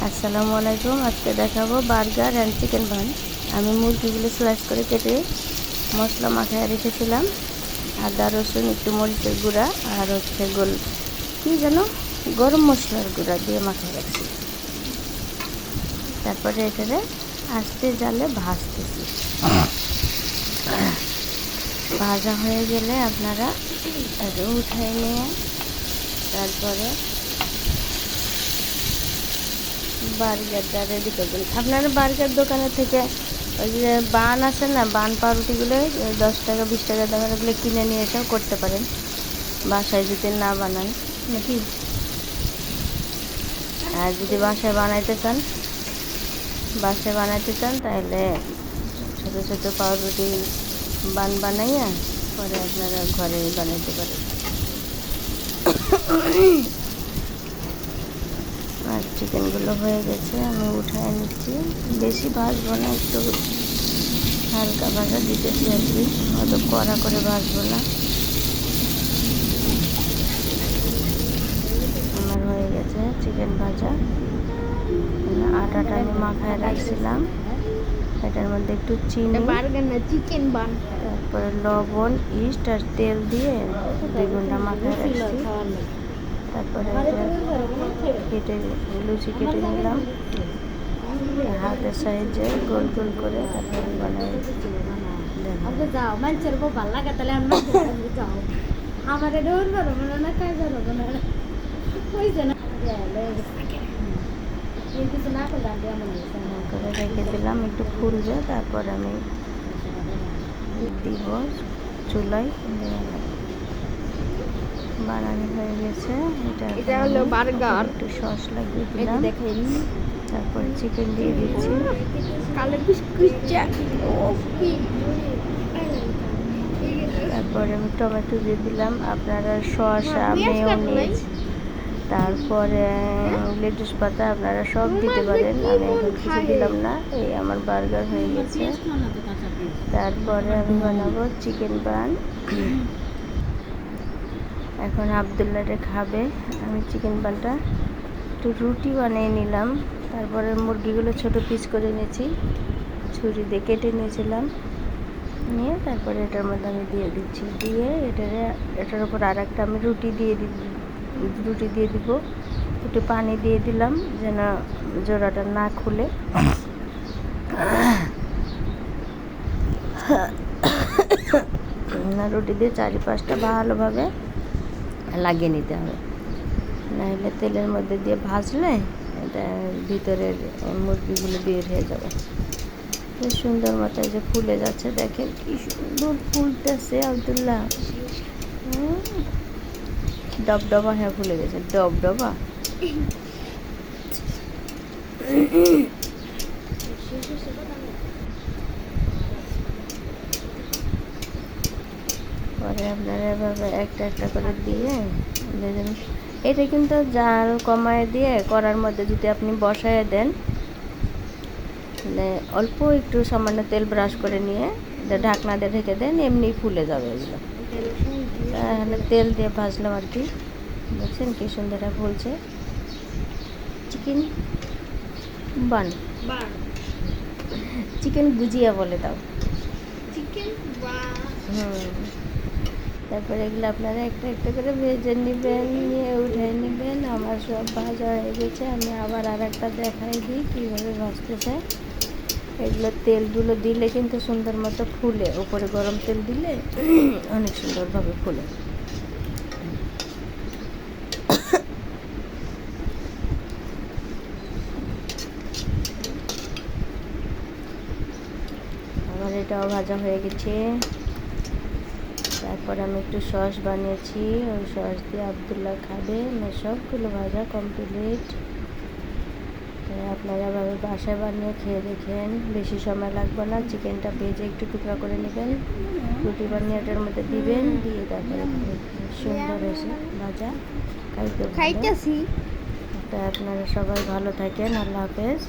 আসসালামু আলাইকুম। আজকে দেখাবো বার্গার অ্যান্ড চিকেন বান। আমি মুরগিগুলো স্লাইস করে কেটে মশলা মাখায় রেখেছিলাম। আদা রসুন একটু মরিচের গুঁড়া আর হচ্ছে কি যেন গরম মশলার গুঁড়া দিয়ে মাখায় রাখছি। তারপরে এটারে আস্তে জালে ভাজতেছি। ভাজা হয়ে গেলে আপনারা উঠায় নিয়ে তারপরে বার্গারটা রেডি করবেন। আপনারা বার্গার দোকানের থেকে ওই যে বান আছে না, বান পাউরুটিগুলো 10 টাকা 20 টাকা দামের ওগুলো কিনে নিয়ে এসেও করতে পারেন বাসায় যদি না বানান নাকি। আর যদি বাসায় বানাইতে চান তাহলে ছোটো ছোটো পাউরুটি বান বানাইয়া পরে আপনারা ঘরেই বানাইতে পারেন। আর চিকেনগুলো হয়ে গেছে, আমি উঠায় নিচ্ছি। বেশি ভাজবো না, একটু হালকা ভাজা দিতেছি আর কি, অত কড়া করে ভাজবো না। আমার হয়ে গেছে চিকেন ভাজা। আটাটা আমি মাখায় রাখছিলাম, এটার মধ্যে একটু চিনি, চিকেন বান, তারপরে লবণ, ইস্ট আর তেল দিয়ে 2 ঘন্টা মাখায় রাখছি। তারপরে লুচি কেটে নিলাম হাতের সাইজে গোল গোল করে, তারপরে বানাই। যাও মানুষের খুব ভালো লাগে, তাহলে আমরা যাও আমার এটা অন্য না কাজ হবো না হয়েছে না কিছু না করে রেখে দিলাম, একটু ফুলবে, তারপর আমি দিব চুলায়। বানানো হয়ে গেছে। এটা হলো বার্গার। একটু সস লাগিয়ে দিলাম, তারপরে চিকেন দিয়ে দিচ্ছি। তারপরে আমি টমেটো দিয়ে দিলাম। আপনারা শসা, মেয়োনিজ, তারপরে লেটুস পাতা আপনারা সব দিতে পারেন। আমি এখন কিছু দিলাম না। এই আমার বার্গার হয়ে গেছে। তারপরে আমি বানাবো চিকেন বান। এখন আবদুল্লাহরে খাবে। আমি চিকেন বানটা একটু রুটি বানিয়ে নিলাম। তারপরে মুরগিগুলো ছোট পিস করে নিয়েছি, ছুরি দিয়ে কেটে নিয়েছিলাম, নিয়ে তারপরে এটার মধ্যে আমি দিয়ে দিচ্ছি। দিয়ে এটার উপর আর একটা আমি রুটি দিয়ে দিব। একটু পানি দিয়ে দিলাম যেন জোড়াটা না খুলে। রুটি দিয়ে চারিপাশটা ভালোভাবে লাগিয়ে নিতে হবে, নাহলে তেলের মধ্যে দিয়ে ভাজলে এটা ভিতরের মুরগিগুলো বের হয়ে যাবে। বেশ সুন্দর মতো যে ফুলে যাচ্ছে, দেখেন কি সুন্দর ফুলতেছে আবদুল্লাহ। ডবডবা, হ্যাঁ ফুলে গেছে ডবডবা। পরে আপনারা এভাবে একটা একটা করে দিয়ে এটা কিন্তু জাল কমায় দিয়ে কড়ার মধ্যে যদি আপনি বসায় দেন, অল্প একটু সামান্য তেল ব্রাশ করে নিয়ে ঢাকনা দিয়ে ঢেকে দেন, এমনি ফুলে যাবে এগুলো। তাহলে তেল দিয়ে ভাজলাম আর কি। দেখছেন কি সুন্দর ফুলছে চিকেন বান। চিকেন গুজিয়া বলে দাও। তারপরে এগুলো আপনারা একটা একটা করে ভেজে নেবেন, নিয়ে উঠে নেবেন। আমার সব ভাজা হয়ে গেছে। আমি আবার আর একটা দেখাই দিই কীভাবে ভাজতেছে। এগুলো তেলগুলো দিলে কিন্তু সুন্দর মতো ফুলে, উপরে গরম তেল দিলে অনেক সুন্দরভাবে ফুলে। আমার এটাও ভাজা হয়ে গেছে। তারপর আমি একটু সস বানিয়েছি, ওই সস দিয়ে আবদুল্লাহ খাবে। আমার সবগুলো ভাজা কমপ্লিট। আপনারা এভাবে বাসায় বানিয়ে খেয়ে দেখেন, বেশি সময় লাগবে না। চিকেনটা ভেজে একটু টুকরা করে নেবেন, রুটি বানিয়ে এটার মধ্যে দিবেন, দিয়ে তারপরে সুন্দর হয়েছে ভাজা খাইতেছি। তা আপনারা সবাই ভালো থাকেন। আল্লাহ হাফেজ।